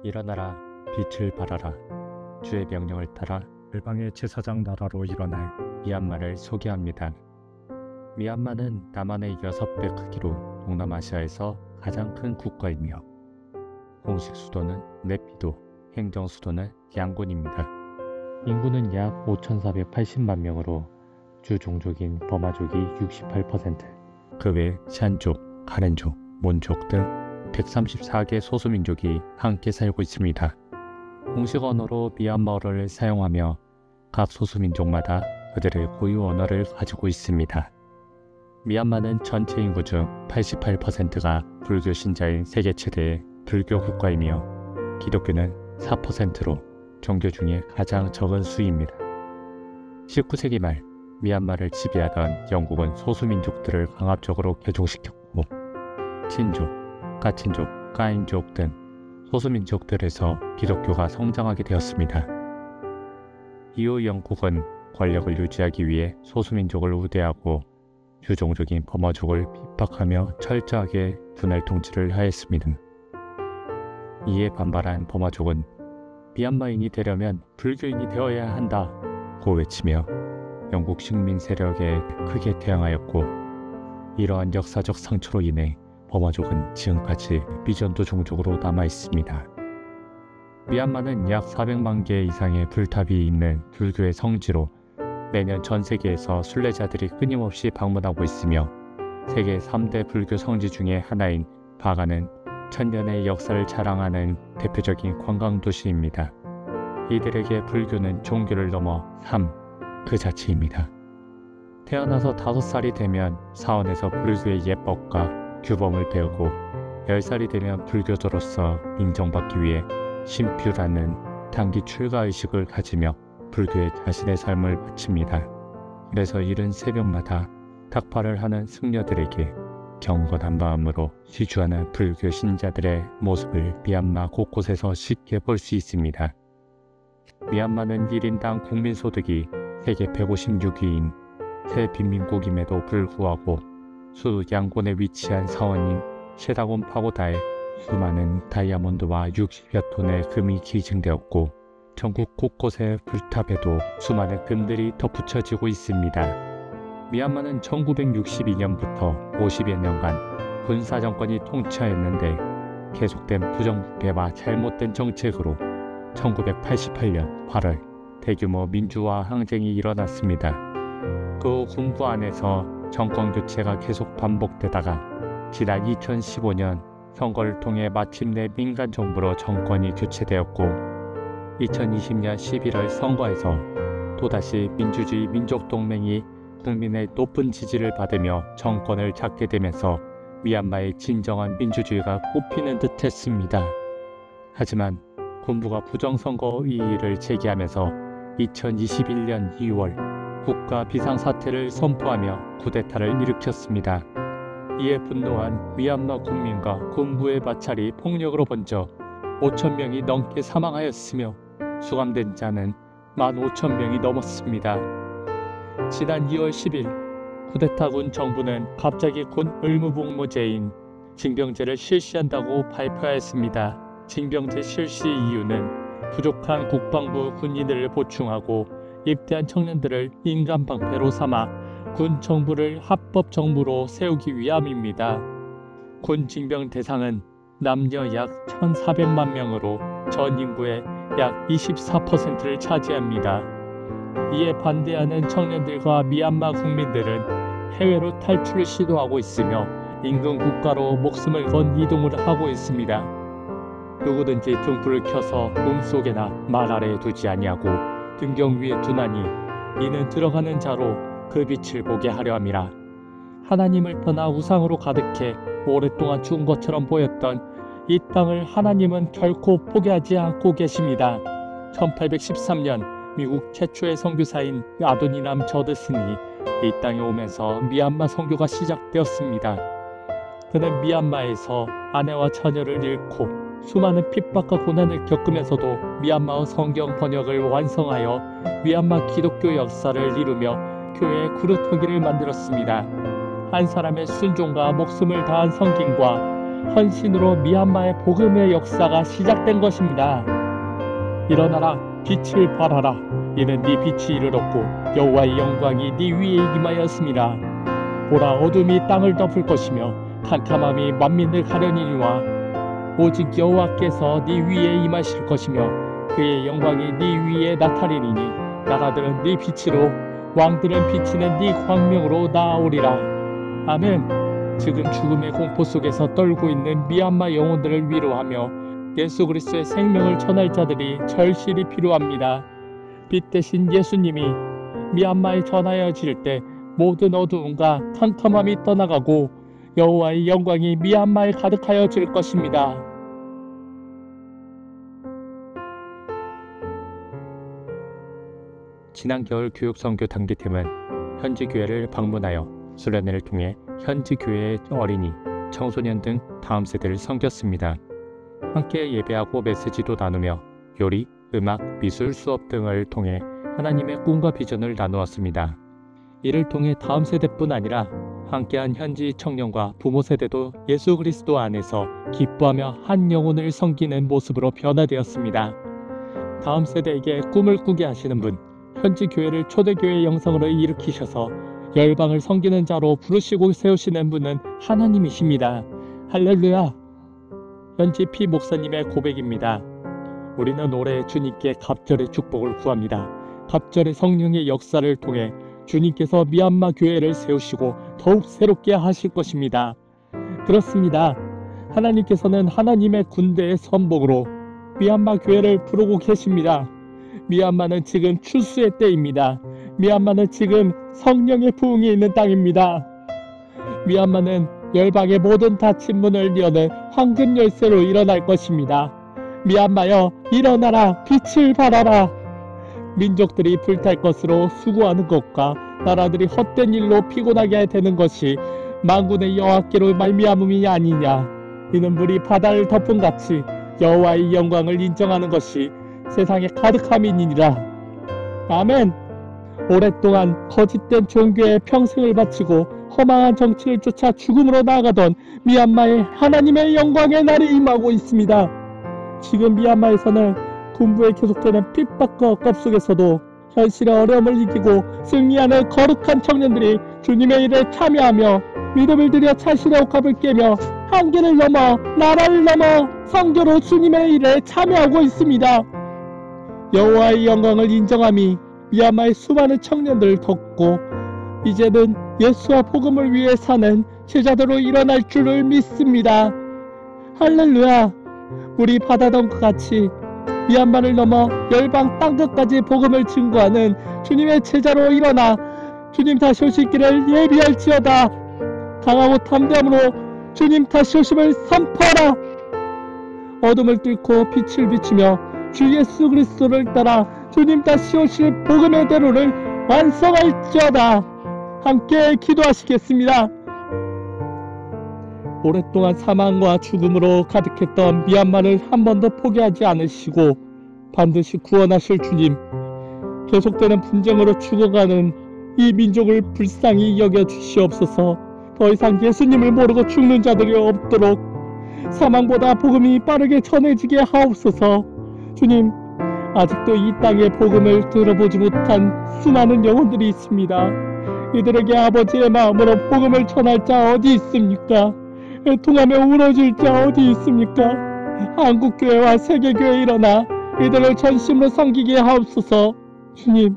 일어나라, 빛을 발하라. 주의 명령을 따라 열방의 제사장 나라로 일어날 미얀마를 소개합니다. 미얀마는 남한의 6배 크기로 동남아시아에서 가장 큰 국가이며 공식 수도는 네피도, 행정 수도는 양곤입니다. 인구는 약 5,480만 명으로 주 종족인 버마족이 68%, 그 외 샨족, 카렌족, 몬족 등 134개 소수민족이 함께 살고 있습니다. 공식 언어로 미얀마어를 사용하며 각 소수민족마다 그들의 고유 언어를 가지고 있습니다. 미얀마는 전체 인구 중 88%가 불교 신자인 세계 최대의 불교 국가이며 기독교는 4%로 종교 중에 가장 적은 수입니다. 19세기 말 미얀마를 지배하던 영국은 소수민족들을 강압적으로 개종시켰고 친족, 가친족, 까인족 등 소수민족들에서 기독교가 성장하게 되었습니다. 이후 영국은 권력을 유지하기 위해 소수민족을 우대하고 주종족인 버마족을 핍박하며 철저하게 분할 통치를 하였습니다. 이에 반발한 버마족은 미얀마인이 되려면 불교인이 되어야 한다 고 외치며 영국 식민 세력에 크게 대항하였고, 이러한 역사적 상처로 인해 버마족은 지금까지 미전도 종족으로 남아있습니다. 미얀마는 약 400만 개 이상의 불탑이 있는 불교의 성지로 매년 전 세계에서 순례자들이 끊임없이 방문하고 있으며 세계 3대 불교 성지 중의 하나인 바가는 천년의 역사를 자랑하는 대표적인 관광도시입니다. 이들에게 불교는 종교를 넘어 삶 그 자체입니다. 태어나서 5살이 되면 사원에서 불교의 예법과 규범을 배우고 10살이 되면 불교도로서 인정받기 위해 심표라는 단기 출가의식을 가지며 불교에 자신의 삶을 바칩니다. 그래서 이른 새벽마다 탁발을 하는 승려들에게 경건한 마음으로 시주하는 불교 신자들의 모습을 미얀마 곳곳에서 쉽게 볼 수 있습니다. 미얀마는 1인당 국민소득이 세계 156위인 새 빈민국임에도 불구하고 수도 양곤에 위치한 사원인 셰다곤 파고다에 수많은 다이아몬드와 60여 톤의 금이 기증되었고 전국 곳곳의 불탑에도 수많은 금들이 덧붙여지고 있습니다. 미얀마는 1962년부터 50여 년간 군사정권이 통치하였는데 계속된 부정부패와 잘못된 정책으로 1988년 8월 대규모 민주화 항쟁이 일어났습니다. 그 후 군부 안에서 정권 교체가 계속 반복되다가 지난 2015년 선거를 통해 마침내 민간 정부로 정권이 교체되었고 2020년 11월 선거에서 또다시 민주주의 민족동맹이 국민의 높은 지지를 받으며 정권을 잡게 되면서 미얀마의 진정한 민주주의가 꽃피는 듯 했습니다. 하지만 군부가 부정선거 이의를 제기하면서 2021년 2월 국가 비상사태를 선포하며 쿠데타를 일으켰습니다. 이에 분노한 미얀마 국민과 군부의 마찰이 폭력으로 번져 5,000명이 넘게 사망하였으며 수감된 자는 15,000명이 넘었습니다. 지난 2월 10일 쿠데타군 정부는 갑자기 군 의무복무제인 징병제를 실시한다고 발표하였습니다. 징병제 실시 이유는 부족한 국방부 군인들을 보충하고 입대한 청년들을 인간방패로 삼아 군 정부를 합법 정부로 세우기 위함입니다. 군 징병 대상은 남녀 약 1,400만 명으로 전 인구의 약 24%를 차지합니다. 이에 반대하는 청년들과 미얀마 국민들은 해외로 탈출을 시도하고 있으며 인근 국가로 목숨을 건 이동을 하고 있습니다. 누구든지 등불을 켜서 꿈속에나 말 아래에 두지 아니하고 등경 위에 두나니 이는 들어가는 자로 그 빛을 보게 하려 함이라. 하나님을 떠나 우상으로 가득해 오랫동안 죽은 것처럼 보였던 이 땅을 하나님은 결코 포기하지 않고 계십니다. 1813년 미국 최초의 선교사인 아도니남 저드슨이 이 땅에 오면서 미얀마 선교가 시작되었습니다. 그는 미얀마에서 아내와 자녀를 잃고 수많은 핍박과 고난을 겪으면서도 미얀마어 성경 번역을 완성하여 미얀마 기독교 역사를 이루며 교회의 그릇터기를 만들었습니다. 한 사람의 순종과 목숨을 다한 성김과 헌신으로 미얀마의 복음의 역사가 시작된 것입니다. 일어나라, 빛을 발하라. 이는 네 빛이 이르렀고 여호와의 영광이 네 위에 임하였습니다. 보라, 어둠이 땅을 덮을 것이며 캄캄함이 만민을 가려니와 오직 여호와께서 네 위에 임하실 것이며 그의 영광이 네 위에 나타내리니 나라들은 네 빛으로 왕들은 비치는 네 광명으로 나아오리라. 아멘. 지금 죽음의 공포 속에서 떨고 있는 미얀마 영혼들을 위로하며 예수 그리스도의 생명을 전할 자들이 절실히 필요합니다. 빛 대신 예수님이 미얀마에 전하여질 때 모든 어두움과 캄캄함이 떠나가고 여호와의 영광이 미얀마에 가득하여질 것입니다. 지난 겨울 교육선교 단기팀은 현지 교회를 방문하여 수련회를 통해 현지 교회의 어린이, 청소년 등 다음 세대를 섬겼습니다. 함께 예배하고 메시지도 나누며 요리, 음악, 미술 수업 등을 통해 하나님의 꿈과 비전을 나누었습니다. 이를 통해 다음 세대뿐 아니라 함께한 현지 청년과 부모 세대도 예수 그리스도 안에서 기뻐하며 한 영혼을 섬기는 모습으로 변화되었습니다. 다음 세대에게 꿈을 꾸게 하시는 분, 현지 교회를 초대교회 영성으로 일으키셔서 열방을 섬기는 자로 부르시고 세우시는 분은 하나님이십니다. 할렐루야! 현지 피 목사님의 고백입니다. 우리는 올해 주님께 갑절의 축복을 구합니다. 갑절의 성령의 역사를 통해 주님께서 미얀마 교회를 세우시고 더욱 새롭게 하실 것입니다. 그렇습니다. 하나님께서는 하나님의 군대의 선복으로 미얀마 교회를 부르고 계십니다. 미얀마는 지금 추수의 때입니다. 미얀마는 지금 성령의 부흥이 있는 땅입니다. 미얀마는 열방의 모든 닫힌 문을 여는 황금 열쇠로 일어날 것입니다. 미얀마여, 일어나라, 빛을 발하라. 민족들이 불탈 것으로 수고하는 것과 나라들이 헛된 일로 피곤하게 되는 것이 만군의 여호와께로 말미암음이 아니냐. 이는 물이 바다를 덮은 같이 여호와의 영광을 인정하는 것이 세상에 가득함이니라. 아멘. 오랫동안 거짓된 종교에 평생을 바치고 허망한 정치를 쫓아 죽음으로 나아가던 미얀마에 하나님의 영광의 날이 임하고 있습니다. 지금 미얀마에서는 군부에 계속되는 핍박과 억압 속에서도 현실의 어려움을 이기고 승리하는 거룩한 청년들이 주님의 일에 참여하며 믿음을 들여 자신의 억압을 깨며 한계를 넘어 나라를 넘어 선교로 주님의 일에 참여하고 있습니다. 여호와의 영광을 인정함이 미얀마의 수많은 청년들을 덮고 이제는 예수와 복음을 위해 사는 제자들로 일어날 줄을 믿습니다. 할렐루야! 우리 바다던 것 같이 미얀마를 넘어 열방 땅끝까지 복음을 증거하는 주님의 제자로 일어나 주님 다시 오실 길을 예비할지어다. 강하고 담대함으로 주님 다시 오심을 선포하라. 어둠을 뚫고 빛을 비추며 주 예수 그리스도를 따라 주님 다시 오실 복음의 대로를 완성할지어다. 함께 기도하시겠습니다. 오랫동안 사망과 죽음으로 가득했던 미얀마를 한 번도 포기하지 않으시고 반드시 구원하실 주님, 계속되는 분쟁으로 죽어가는 이 민족을 불쌍히 여겨주시옵소서. 더 이상 예수님을 모르고 죽는 자들이 없도록 사망보다 복음이 빠르게 전해지게 하옵소서. 주님, 아직도 이 땅의 복음을 들어보지 못한 수많은 영혼들이 있습니다. 이들에게 아버지의 마음으로 복음을 전할 자 어디 있습니까? 애통하며 울어줄 자 어디 있습니까? 한국교회와 세계교회 일어나 이들을 전심으로 섬기게 하옵소서. 주님,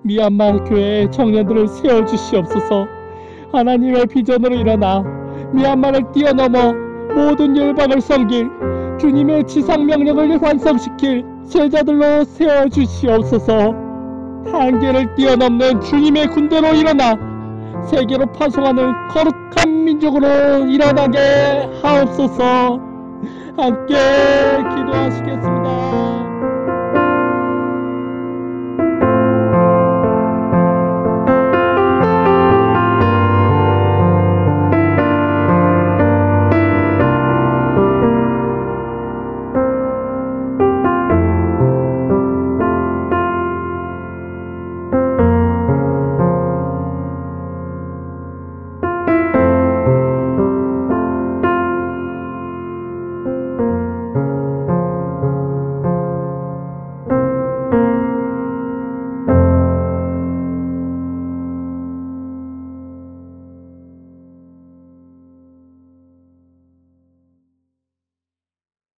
미얀마 교회의 청년들을 세워주시옵소서. 하나님의 비전으로 일어나 미얀마를 뛰어넘어 모든 열방을 섬길 주님의 지상명령을 완성시킬 제자들로 세워주시옵소서. 한계를 뛰어넘는 주님의 군대로 일어나 세계로 파송하는 거룩한 민족으로 일어나게 하옵소서. 함께 기도하시겠습니다.